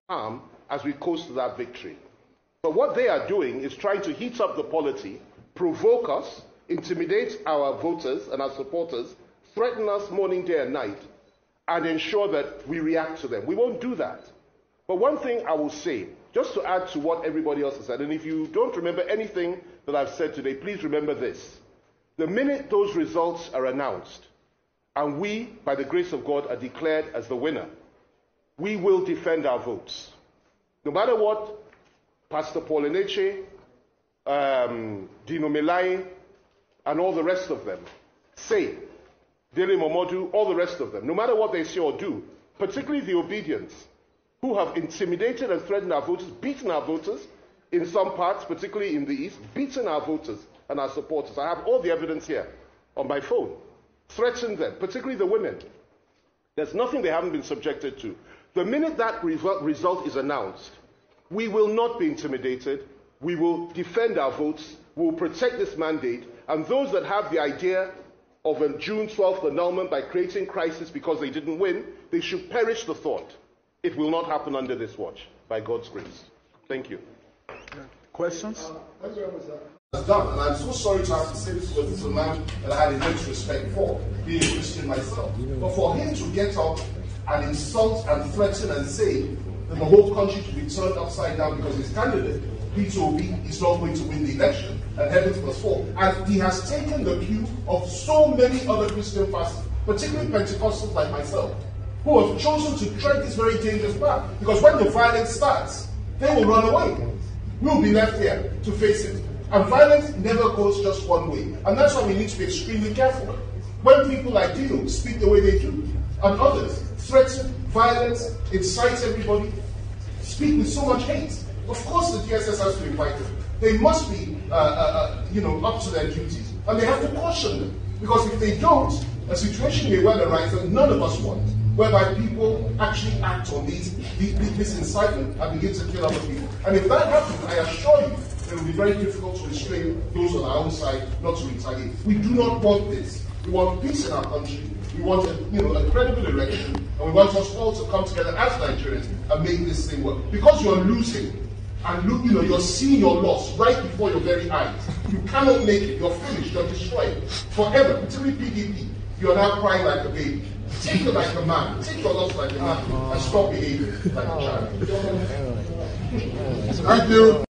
calm as we coast to that victory. But what they are doing is trying to heat up the polity, provoke us, intimidate our voters and our supporters, threaten us morning, day, and night, and ensure that we react to them. We won't do that. But one thing I will say, just to add to what everybody else has said, and if you don't remember anything that I've said today, please remember this. The minute those results are announced, and we, by the grace of God, are declared as the winner, we will defend our votes. No matter what Pastor Paul Eneche, Dino Melai, and all the rest of them say, Dele Momodu, all the rest of them, no matter what they say or do, particularly the Obedience, who have intimidated and threatened our voters, beaten our voters in some parts, particularly in the East, beaten our voters and our supporters. I have all the evidence here on my phone. Threatened them, particularly the women. There's nothing they haven't been subjected to. The minute that result is announced, we will not be intimidated. We will defend our votes. We will protect this mandate. And those that have the idea of a June 12th annulment by creating crisis because they didn't win, they should perish the thought. It will not happen under this watch, by God's grace. Thank you. Questions? Done. And I'm so sorry to have to say this, because this is a man that I had immense respect for, being a Christian myself. But for him to get up and insult and threaten and say that the whole country should be turned upside down because his candidate, Peter Obi, is not going to win the election, and heavens must fall. And he has taken the cue of so many other Christian pastors, particularly Pentecostals like myself, who have chosen to tread this very dangerous path. Because when the violence starts, they will run away. We'll be left here to face it. And violence never goes just one way. And that's why we need to be extremely careful. When people like Dino speak the way they do, and others threaten, violence, incite everybody, speak with so much hate, of course the DSS has to invite them. They must be up to their duties. And they have to caution them. Because if they don't, a situation may well arise that none of us want, whereby people actually act on this incitement and begin to kill other people. And if that happens, I assure you, it will be very difficult to restrain those on our own side not to retaliate. We do not want this. We want peace in our country. We want a credible election, and we want us all to come together as Nigerians and make this thing work. Because you're losing, and you're seeing your loss right before your very eyes. You cannot make it. You're finished. You're destroyed forever. Particularly PDP. You are now crying like a baby. Take it like a man. Take your loss like a man, and stop behaving like a child. Thank you.